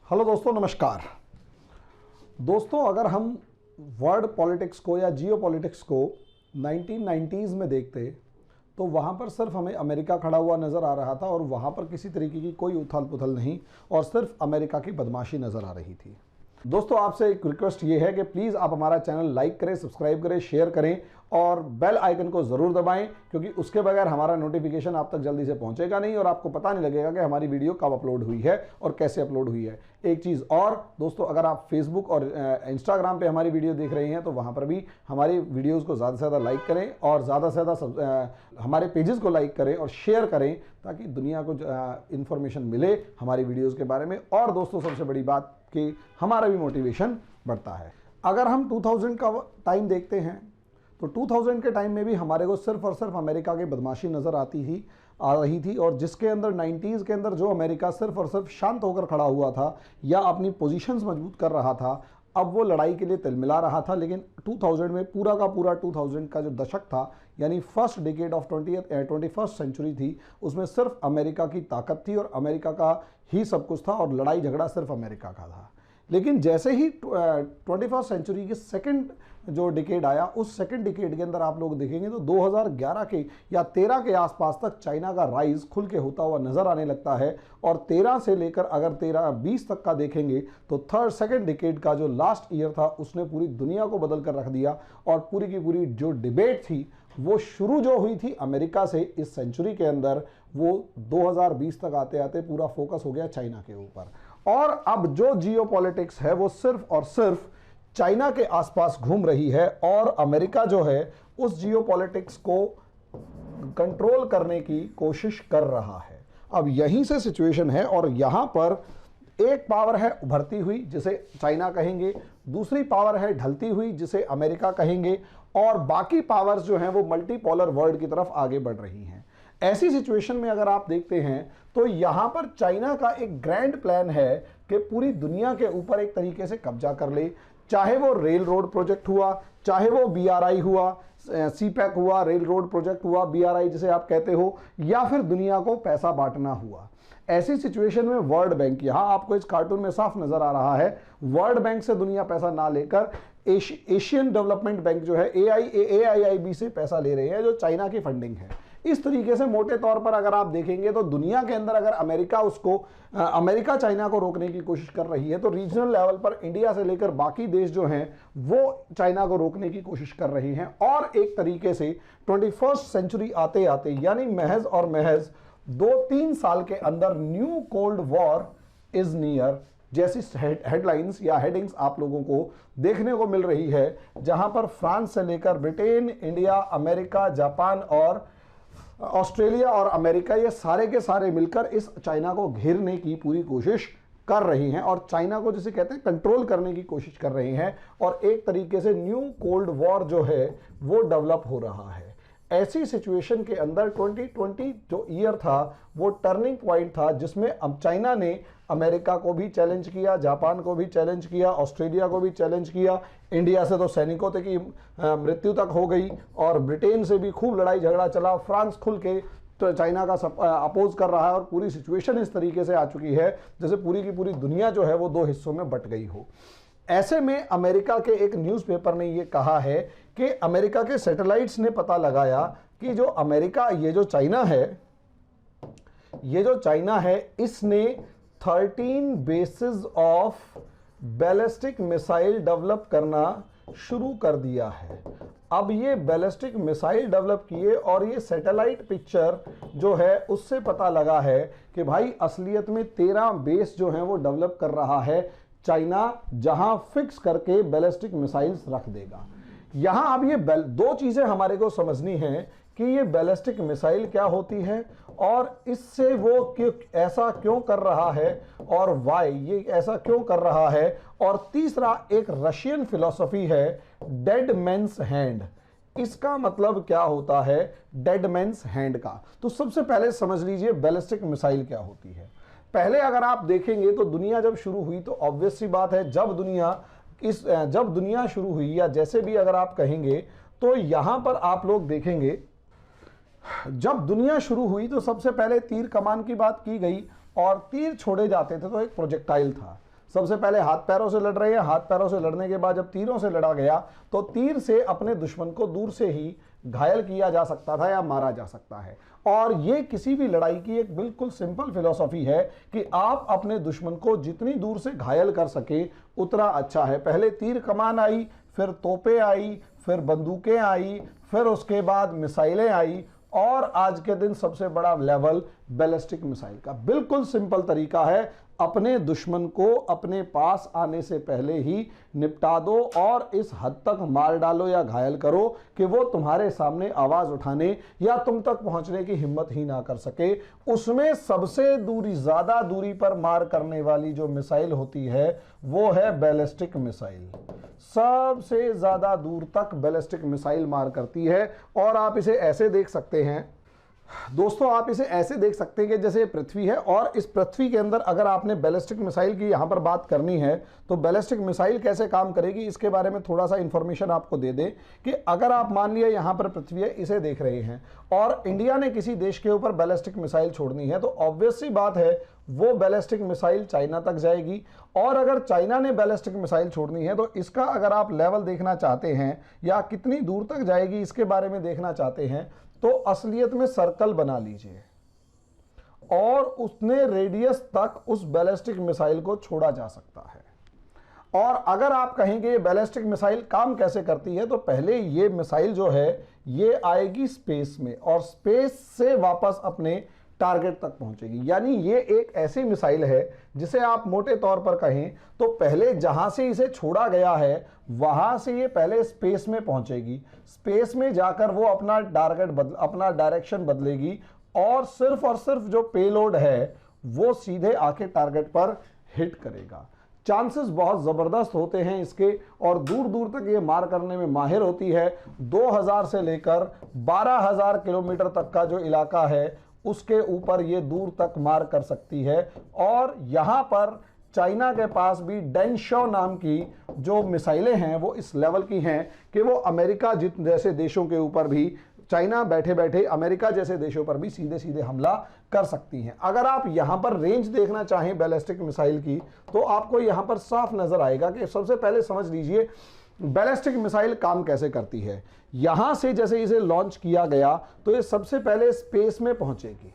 Hello दोस्तों, नमस्कार। दोस्तों, अगर हम वर्ल्ड पॉलिटिक्स को या जियो पॉलिटिक्स को 1990s में देखते तो वहाँ पर सिर्फ हमें अमेरिका खड़ा हुआ नज़र आ रहा था और वहाँ पर किसी तरीके की कोई उथल पुथल नहीं और सिर्फ अमेरिका की बदमाशी नज़र आ रही थी। दोस्तों, आपसे एक रिक्वेस्ट ये है कि प्लीज़ आप हमारा चैनल लाइक करें, सब्सक्राइब करें, शेयर करें और बेल आइकन को ज़रूर दबाएं, क्योंकि उसके बगैर हमारा नोटिफिकेशन आप तक जल्दी से पहुंचेगा नहीं और आपको पता नहीं लगेगा कि हमारी वीडियो कब अपलोड हुई है और कैसे अपलोड हुई है। एक चीज़ और दोस्तों, अगर आप फेसबुक और इंस्टाग्राम पे हमारी वीडियो देख रहे हैं तो वहाँ पर भी हमारी वीडियोज़ को ज़्यादा से ज़्यादा लाइक करें और ज़्यादा से ज़्यादा हमारे पेजेस को लाइक करें और शेयर करें, ताकि दुनिया को इन्फॉर्मेशन मिले हमारी वीडियोज़ के बारे में। और दोस्तों, सबसे बड़ी बात कि हमारा भी मोटिवेशन बढ़ता है। अगर हम 2000 का टाइम देखते हैं तो 2000 के टाइम में भी हमारे को सिर्फ और सिर्फ अमेरिका की बदमाशी नज़र आ रही थी, और जिसके अंदर 90s के अंदर जो अमेरिका सिर्फ और सिर्फ शांत होकर खड़ा हुआ था या अपनी पोजीशंस मजबूत कर रहा था, अब वो लड़ाई के लिए तिलमिला रहा था। लेकिन 2000 में पूरा का पूरा 2000 का जो दशक था, यानी first decade of 21st century थी, उसमें सिर्फ अमेरिका की ताकत थी और अमेरिका का ही सब कुछ था और लड़ाई झगड़ा सिर्फ अमेरिका का था। लेकिन जैसे ही 21st सेंचुरी के सेकंड जो डिकेड आया, उस सेकंड डिकेड के अंदर आप लोग देखेंगे तो 2011 के या 13 के आसपास तक चाइना का राइज खुल के होता हुआ नजर आने लगता है। और 13 से लेकर अगर 13-20 तक का देखेंगे तो सेकंड डिकेड का जो लास्ट ईयर था, उसने पूरी दुनिया को बदल कर रख दिया। और पूरी की पूरी जो डिबेट थी वो शुरू जो हुई थी अमेरिका से इस सेंचुरी के अंदर, वो 2020 तक आते आते पूरा फोकस हो गया चाइना के ऊपर। और अब जो जियो पॉलिटिक्स है वो सिर्फ और सिर्फ चाइना के आसपास घूम रही है और अमेरिका जो है उस जियो पॉलिटिक्स को कंट्रोल करने की कोशिश कर रहा है। अब यहीं से सिचुएशन है और यहां पर एक पावर है उभरती हुई जिसे चाइना कहेंगे, दूसरी पावर है ढलती हुई जिसे अमेरिका कहेंगे, और बाकी पावर्स जो हैं वो मल्टीपोलर वर्ल्ड की तरफ आगे बढ़ रही हैं। ऐसी सिचुएशन में अगर आप देखते हैं तो यहां पर चाइना का एक ग्रैंड प्लान है कि पूरी दुनिया के ऊपर एक तरीके से कब्जा कर ले, चाहे वो रेल रोड प्रोजेक्ट हुआ, चाहे वो बीआरआई हुआ, सीपैक हुआ, रेल रोड प्रोजेक्ट हुआ, बीआरआई जिसे आप कहते हो, या फिर दुनिया को पैसा बांटना हुआ। ऐसी सिचुएशन में वर्ल्ड बैंक, यहां आपको इस कार्टून में साफ नजर आ रहा है, वर्ल्ड बैंक से दुनिया पैसा ना लेकर एशियन डेवलपमेंट बैंक जो है AIIB से पैसा ले रहे हैं, जो चाइना की फंडिंग है। इस तरीके से मोटे तौर पर अगर आप देखेंगे तो दुनिया के अंदर अगर अमेरिका चाइना को रोकने की कोशिश कर रही है, तो रीजनल लेवल पर इंडिया से लेकर बाकी देश जो हैं वो चाइना को रोकने की कोशिश कर रहे हैं। और एक तरीके से 21st सेंचुरी आते आते, यानी महज और महज 2-3 साल के अंदर, new cold war is near जैसी हेडलाइंस या हेडिंग्स आप लोगों को देखने को मिल रही है, जहां पर फ्रांस से लेकर ब्रिटेन, इंडिया, अमेरिका, जापान और ऑस्ट्रेलिया और अमेरिका, ये सारे के सारे मिलकर इस चाइना को घेरने की पूरी कोशिश कर रही हैं और चाइना को, जिसे कहते हैं, कंट्रोल करने की कोशिश कर रही हैं। और एक तरीके से न्यू कोल्ड वॉर जो है वो डेवलप हो रहा है। ऐसी सिचुएशन के अंदर 2020 जो ईयर था वो टर्निंग पॉइंट था, जिसमें अब चाइना ने अमेरिका को भी चैलेंज किया, जापान को भी चैलेंज किया, ऑस्ट्रेलिया को भी चैलेंज किया, इंडिया से तो सैनिकों तक की मृत्यु तक हो गई और ब्रिटेन से भी खूब लड़ाई झगड़ा चला। फ्रांस खुल के तो चाइना का अपोज कर रहा है और पूरी सिचुएशन इस तरीके से आ चुकी है जैसे पूरी की पूरी दुनिया जो है वो 2 हिस्सों में बट गई हो। ऐसे में अमेरिका के एक न्यूज़पेपर ने यह कहा है कि अमेरिका के सैटेलाइट्स ने पता लगाया कि जो अमेरिका, ये जो चाइना है, इसने 13 basis of ballistic missile develop करना शुरू कर दिया है। अब ये बैलिस्टिक मिसाइल डेवलप किए और ये सैटेलाइट पिक्चर जो है उससे पता लगा है कि भाई असलियत में 13 बेस जो हैं वो डेवलप कर रहा है चाइना, जहां फिक्स करके बैलिस्टिक मिसाइल्स रख देगा। यहां अब ये 2 चीजें हमारे को समझनी है कि ये बैलिस्टिक मिसाइल क्या होती है और इससे वो ऐसा क्यों कर रहा है और वाई ये ऐसा क्यों कर रहा है। और तीसरा एक रशियन फिलॉसफी है डेड मैन्स हैंड। इसका मतलब क्या होता है डेड मैन्स हैंड का? तो सबसे पहले समझ लीजिए बैलिस्टिक मिसाइल क्या होती है। पहले अगर आप देखेंगे तो दुनिया जब शुरू हुई तो ऑब्वियस सी बात है, जब दुनिया शुरू हुई, या जैसे भी अगर आप कहेंगे, तो यहां पर आप लोग देखेंगे जब दुनिया शुरू हुई तो सबसे पहले तीर कमान की बात की गई और तीर छोड़े जाते थे तो एक प्रोजेक्टाइल था। सबसे पहले हाथ पैरों से लड़ रहे हैं, हाथ पैरों से लड़ने के बाद जब तीरों से लड़ा गया तो तीर से अपने दुश्मन को दूर से ही घायल किया जा सकता था या मारा जा सकता है। और ये किसी भी लड़ाई की एक बिल्कुल सिंपल फिलॉसफी है कि आप अपने दुश्मन को जितनी दूर से घायल कर सके उतना अच्छा है। पहले तीर कमान आई, फिर तोपें आई, फिर बंदूकें आई, फिर उसके बाद मिसाइलें आई, और आज के दिन सबसे बड़ा लेवल बैलिस्टिक मिसाइल का। बिल्कुल सिंपल तरीका है, अपने दुश्मन को अपने पास आने से पहले ही निपटा दो और इस हद तक मार डालो या घायल करो कि वो तुम्हारे सामने आवाज उठाने या तुम तक पहुंचने की हिम्मत ही ना कर सके। उसमें सबसे ज्यादा दूरी पर मार करने वाली जो मिसाइल होती है वो है बैलिस्टिक मिसाइल। सबसे ज्यादा दूर तक बैलिस्टिक मिसाइल मार करती है। और आप इसे ऐसे देख सकते हैं दोस्तों, आप इसे ऐसे देख सकते हैं कि जैसे पृथ्वी है और इस पृथ्वी के अंदर अगर आपने बैलिस्टिक मिसाइल की यहां पर बात करनी है तो बैलिस्टिक मिसाइल कैसे काम करेगी इसके बारे में थोड़ा सा इंफॉर्मेशन आपको दे दें कि अगर आप मान लिया यहां पर पृथ्वी है, इसे देख रहे हैं और इंडिया ने किसी देश के ऊपर बैलिस्टिक मिसाइल छोड़नी है तो ऑब्वियस सी बात है वो बैलिस्टिक मिसाइल चाइना तक जाएगी। और अगर चाइना ने बैलिस्टिक मिसाइल छोड़नी है तो इसका अगर आप लेवल देखना चाहते हैं या कितनी दूर तक जाएगी इसके बारे में देखना चाहते हैं तो असलियत में सर्कल बना लीजिए और उतने रेडियस तक उस बैलिस्टिक मिसाइल को छोड़ा जा सकता है। और अगर आप कहेंगे ये बैलिस्टिक मिसाइल काम कैसे करती है तो पहले ये मिसाइल जो है ये आएगी स्पेस में और स्पेस से वापस अपने टारगेट तक पहुंचेगी। यानी ये एक ऐसी मिसाइल है जिसे आप मोटे तौर पर कहें तो पहले जहां से इसे छोड़ा गया है वहां से ये पहले स्पेस में पहुंचेगी, स्पेस में जाकर वो अपना टारगेट अपना डायरेक्शन बदलेगी और सिर्फ जो पेलोड है वो सीधे आके टारगेट पर हिट करेगा। चांसेस बहुत ज़बरदस्त होते हैं इसके और दूर दूर तक ये मार करने में माहिर होती है। 2000 से लेकर 12,000 किलोमीटर तक का जो इलाका है उसके ऊपर ये दूर तक मार कर सकती है। और यहाँ पर चाइना के पास भी डेनशो नाम की जो मिसाइलें हैं वो इस लेवल की हैं कि वो अमेरिका जैसे देशों के ऊपर भी, चाइना बैठे बैठे अमेरिका जैसे देशों पर भी सीधे सीधे हमला कर सकती हैं। अगर आप यहां पर रेंज देखना चाहें बैलिस्टिक मिसाइल की तो आपको यहां पर साफ नजर आएगा कि सबसे पहले समझ लीजिए बैलिस्टिक मिसाइल काम कैसे करती है। यहां से जैसे इसे लॉन्च किया गया तो ये सबसे पहले स्पेस में पहुंचेगी,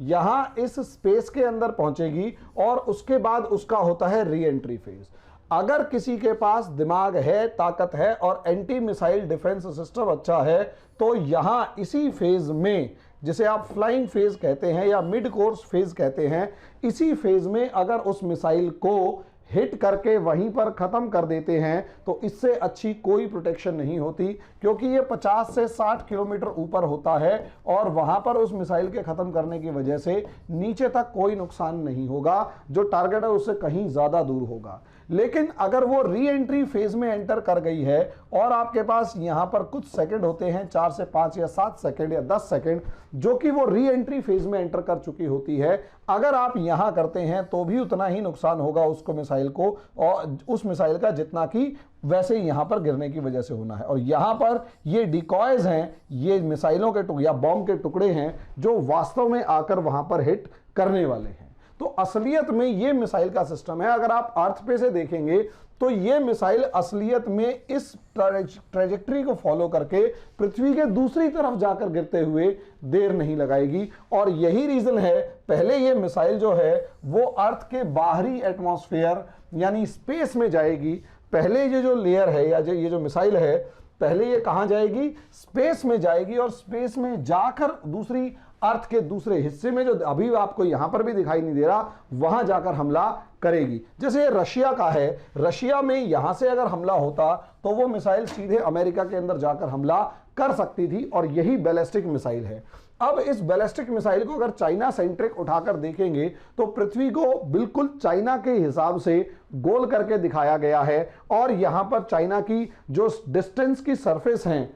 यहां इस स्पेस के अंदर पहुंचेगी और उसके बाद उसका होता है री एंट्री फेज। अगर किसी के पास दिमाग है, ताकत है और एंटी मिसाइल डिफेंस सिस्टम अच्छा है तो यहां इसी फेज में, जिसे आप फ्लाइंग फेज कहते हैं या मिड कोर्स फेज कहते हैं, इसी फेज में अगर उस मिसाइल को हिट करके वहीं पर खत्म कर देते हैं तो इससे अच्छी कोई प्रोटेक्शन नहीं होती, क्योंकि ये 50 से 60 किलोमीटर ऊपर होता है और वहां पर उस मिसाइल के खत्म करने की वजह से नीचे तक कोई नुकसान नहीं होगा, जो टारगेट है उससे कहीं ज्यादा दूर होगा। लेकिन अगर वो री एंट्री फेज में एंटर कर गई है और आपके पास यहां पर कुछ सेकंड होते हैं, 4 से 5 या 7 सेकंड या 10 सेकंड, जो कि वो री एंट्री फेज में एंटर कर चुकी होती है, अगर आप यहां करते हैं तो भी उतना ही नुकसान होगा उसको मिसाइल को और उस मिसाइल का जितना कि वैसे यहां पर गिरने की वजह से होना है। और यहां पर ये डिकॉयज हैं, ये मिसाइलों के टुकड़े या बॉम्ब के टुकड़े हैं जो वास्तव में आकर वहां पर हिट करने वाले हैं। तो असलियत में ये मिसाइल का सिस्टम है। अगर आप अर्थ पे से देखेंगे तो ये मिसाइल असलियत में इस ट्रेजेक्ट्री को फॉलो करके पृथ्वी के दूसरी तरफ जाकर गिरते हुए देर नहीं लगाएगी। और यही रीजन है, पहले ये मिसाइल जो है वो अर्थ के बाहरी एटमॉस्फेयर यानी स्पेस में जाएगी। पहले ये जो लेयर है या ये जो मिसाइल है, पहले ये कहां जाएगी? स्पेस में जाएगी और स्पेस में जाकर दूसरी अर्थ के दूसरे हिस्से में, जो अभी आपको यहां पर भी दिखाई नहीं दे रहा, वहां जाकर हमला करेगी। जैसे रशिया का है, रशिया में यहां से अगर हमला होता तो वो मिसाइल सीधे अमेरिका के अंदर जाकर हमला कर सकती थी और यही बैलिस्टिक मिसाइल है। अब इस बैलिस्टिक मिसाइल को अगर चाइना सेंट्रिक उठाकर देखेंगे तो पृथ्वी को बिल्कुल चाइना के हिसाब से गोल करके दिखाया गया है और यहां पर चाइना की जो डिस्टेंस की सरफेस हैं,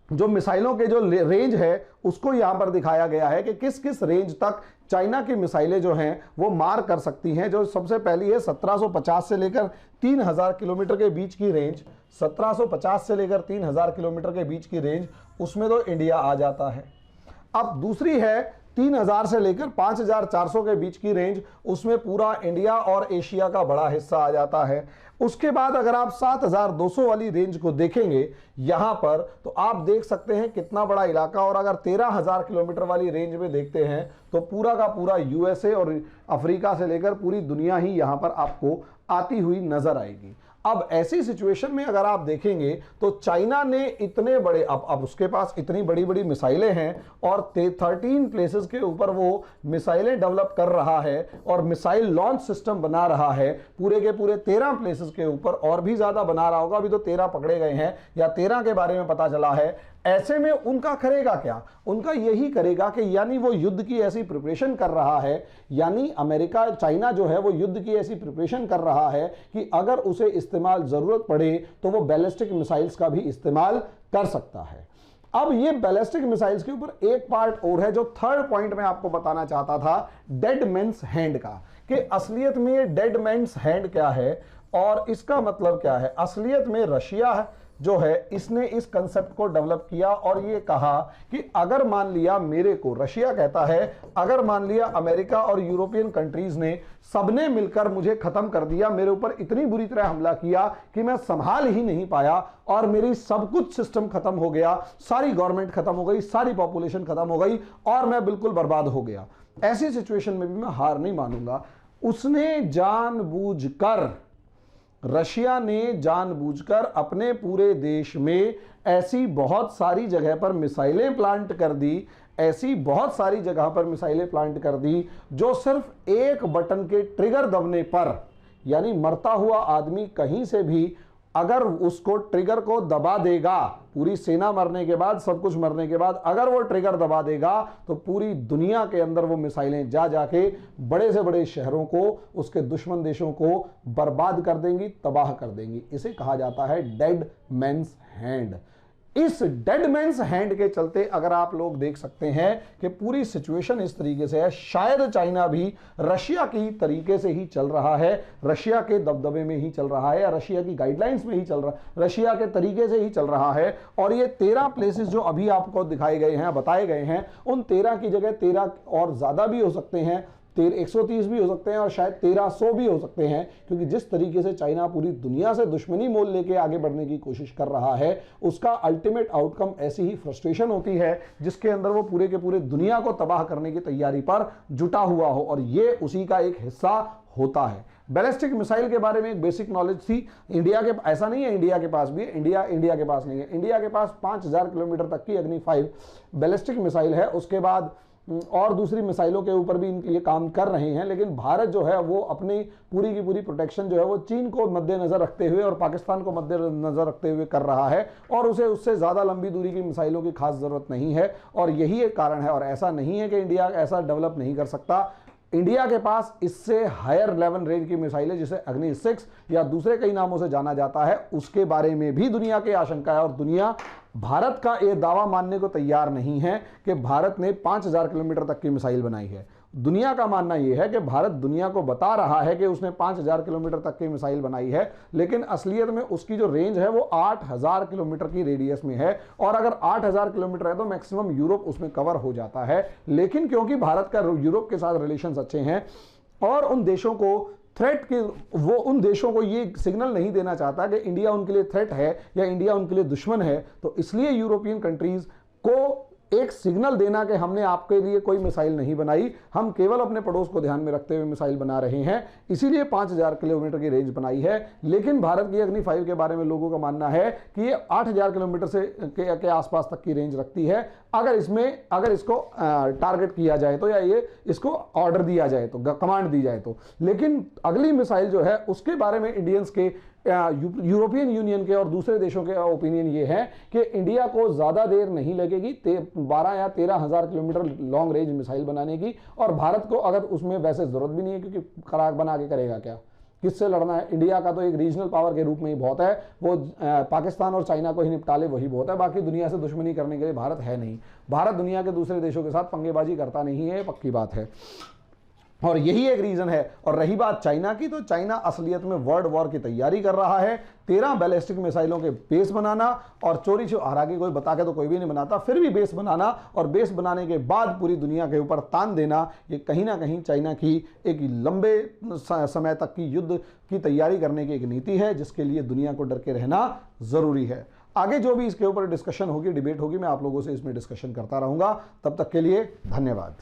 जो मिसाइलों के जो रेंज है उसको यहां पर दिखाया गया है कि किस किस रेंज तक चाइना की मिसाइलें जो हैं वो मार कर सकती हैं। जो सबसे पहली है 1750 से लेकर 3000 किलोमीटर के बीच की रेंज, 1750 से लेकर 3000 किलोमीटर के बीच की रेंज, उसमें तो इंडिया आ जाता है। अब दूसरी है 3000 से लेकर 5400 के बीच की रेंज, उसमें पूरा इंडिया और एशिया का बड़ा हिस्सा आ जाता है। उसके बाद अगर आप 7200 वाली रेंज को देखेंगे यहां पर, तो आप देख सकते हैं कितना बड़ा इलाका। और अगर 13000 किलोमीटर वाली रेंज में देखते हैं तो पूरा का पूरा यूएसए और अफ्रीका से लेकर पूरी दुनिया ही यहां पर आपको आती हुई नजर आएगी। अब ऐसी सिचुएशन में अगर आप देखेंगे तो चाइना ने इतने बड़े, अब उसके पास इतनी बड़ी बड़ी मिसाइलें हैं और 13 प्लेसेस के ऊपर वो मिसाइलें डेवलप कर रहा है और मिसाइल लॉन्च सिस्टम बना रहा है पूरे के पूरे 13 प्लेसेस के ऊपर, और भी ज्यादा बना रहा होगा। अभी तो 13 पकड़े गए हैं या 13 के बारे में पता चला है। ऐसे में उनका करेगा क्या? उनका यही करेगा कि यानी वो युद्ध की ऐसी प्रिपरेशन कर रहा है, यानी अमेरिका, चाइना जो है वो युद्ध की ऐसी प्रिपरेशन कर रहा है कि अगर उसे इस्तेमाल जरूरत पड़े तो वो बैलिस्टिक मिसाइल्स का भी इस्तेमाल कर सकता है। अब ये बैलिस्टिक मिसाइल्स के ऊपर एक पार्ट और है जो थर्ड पॉइंट में आपको बताना चाहता था, डेड मैन्स हैंड का, कि असलियत में ये डेड मैन्स हैंड क्या है और इसका मतलब क्या है। असलियत में रशिया जो है इसने इस कंसेप्ट को डेवलप किया और ये कहा कि अगर मान लिया मेरे को, रशिया कहता है, अगर मान लिया अमेरिका और यूरोपियन कंट्रीज ने सबने मिलकर मुझे खत्म कर दिया, मेरे ऊपर इतनी बुरी तरह हमला किया कि मैं संभाल ही नहीं पाया और मेरी सब कुछ सिस्टम खत्म हो गया, सारी गवर्नमेंट खत्म हो गई, सारी पॉपुलेशन खत्म हो गई और मैं बिल्कुल बर्बाद हो गया, ऐसी सिचुएशन में भी मैं हार नहीं मानूंगा। उसने जानबूझकर, रशिया ने जानबूझकर अपने पूरे देश में ऐसी बहुत सारी जगह पर मिसाइलें प्लांट कर दी, ऐसी बहुत सारी जगह पर मिसाइलें प्लांट कर दी जो सिर्फ एक बटन के ट्रिगर दबने पर, यानी मरता हुआ आदमी कहीं से भी अगर उसको ट्रिगर को दबा देगा, पूरी सेना मरने के बाद, सब कुछ मरने के बाद अगर वो ट्रिगर दबा देगा तो पूरी दुनिया के अंदर वो मिसाइलें जा जाके बड़े से बड़े शहरों को, उसके दुश्मन देशों को बर्बाद कर देंगी, तबाह कर देंगी। इसे कहा जाता है डेड मैन्स हैंड। इस डेड मैन्स हैंड के चलते अगर आप लोग देख सकते हैं कि पूरी सिचुएशन इस तरीके से है, शायद चाइना भी रशिया की तरीके से ही चल रहा है, रशिया के दबदबे में ही चल रहा है या रशिया की गाइडलाइंस में ही चल रहा है, रशिया के तरीके से ही चल रहा है। और ये 13 प्लेसेस जो अभी आपको दिखाए गए हैं, बताए गए हैं, उन 13 की जगह 13 और ज्यादा भी हो सकते हैं, 130 भी हो सकते हैं और शायद 1300 भी हो सकते हैं, क्योंकि जिस तरीके से चाइना पूरी दुनिया से दुश्मनी मोल लेके आगे बढ़ने की कोशिश कर रहा है, उसका अल्टीमेट आउटकम ऐसी ही फ्रस्ट्रेशन होती है जिसके अंदर वो पूरे के पूरे दुनिया को तबाह करने की तैयारी पर जुटा हुआ हो, और ये उसी का एक हिस्सा होता है। बैलिस्टिक मिसाइल के बारे में एक बेसिक नॉलेज थी। इंडिया के, ऐसा नहीं है इंडिया के पास भी है, इंडिया के पास नहीं है, इंडिया के पास 5000 किलोमीटर तक की अग्नि 5 बैलिस्टिक मिसाइल है। उसके बाद और दूसरी मिसाइलों के ऊपर भी ये काम कर रहे हैं, लेकिन भारत जो है वो अपनी पूरी की पूरी प्रोटेक्शन जो है वो चीन को मद्देनजर रखते हुए और पाकिस्तान को मद्देनजर रखते हुए कर रहा है, और उसे उससे ज़्यादा लंबी दूरी की मिसाइलों की खास ज़रूरत नहीं है। और यही एक कारण है, और ऐसा नहीं है कि इंडिया ऐसा डेवलप नहीं कर सकता। इंडिया के पास इससे हायर लेवल रेंज की मिसाइल है, जिसे अग्नि 6 या दूसरे कई नामों से जाना जाता है, उसके बारे में भी दुनिया की आशंका है। और दुनिया भारत का यह दावा मानने को तैयार नहीं है कि भारत ने 5000 किलोमीटर तक की मिसाइल बनाई है। दुनिया का मानना यह है कि भारत दुनिया को बता रहा है कि उसने 5000 किलोमीटर तक की मिसाइल बनाई है, लेकिन असलियत में उसकी जो रेंज है वो 8000 किलोमीटर की रेडियस में है। और अगर 8000 किलोमीटर है तो मैक्सिमम यूरोप उसमें कवर हो जाता है। लेकिन क्योंकि भारत का यूरोप के साथ रिलेशंस अच्छे हैं और उन देशों को थ्रेट के, वो उन देशों को ये सिग्नल नहीं देना चाहता कि इंडिया उनके लिए थ्रेट है या इंडिया उनके लिए दुश्मन है, तो इसलिए यूरोपियन कंट्रीज को एक सिग्नल देना कि हमने आपके लिए कोई मिसाइल नहीं बनाई, हम केवल अपने पड़ोस को ध्यान में रखते हुए मिसाइल बना रहे हैं, इसीलिए 5000 किलोमीटर की रेंज बनाई है। लेकिन भारत की अग्नि 5 के बारे में लोगों का मानना है कि ये 8000 किलोमीटर से के आसपास तक की रेंज रखती है, अगर इसको टारगेट किया जाए तो, या ये इसको ऑर्डर दिया जाए तो, कमांड दी जाए तो। लेकिन अगली मिसाइल जो है उसके बारे में इंडियंस के, यूरोपियन यूनियन के और दूसरे देशों के ओपिनियन ये है कि इंडिया को ज़्यादा देर नहीं लगेगी 12 या 13,000 किलोमीटर लॉन्ग रेंज मिसाइल बनाने की, और भारत को अगर उसमें वैसे ज़रूरत भी नहीं है, क्योंकि खराक बना के करेगा क्या, किससे लड़ना है। इंडिया का तो एक रीजनल पावर के रूप में ही बहुत है, वो पाकिस्तान और चाइना को ही निपटा ले वही बहुत है, बाकी दुनिया से दुश्मनी करने के लिए भारत है नहीं। भारत दुनिया के दूसरे देशों के साथ पंगेबाजी करता नहीं है, पक्की बात है। और यही एक रीजन है। और रही बात चाइना की, तो चाइना असलियत में वर्ल्ड वॉर की तैयारी कर रहा है। 13 बैलिस्टिक मिसाइलों के बेस बनाना, और चोरी हालांकि कोई बता के तो कोई भी नहीं बनाता, फिर भी बेस बनाना, और बेस बनाने के बाद पूरी दुनिया के ऊपर तान देना, ये कहीं ना कहीं चाइना की एक लंबे समय तक की युद्ध की तैयारी करने की एक नीति है, जिसके लिए दुनिया को डर के रहना जरूरी है। आगे जो भी इसके ऊपर डिस्कशन होगी, डिबेट होगी, मैं आप लोगों से इसमें डिस्कशन करता रहूंगा। तब तक के लिए धन्यवाद।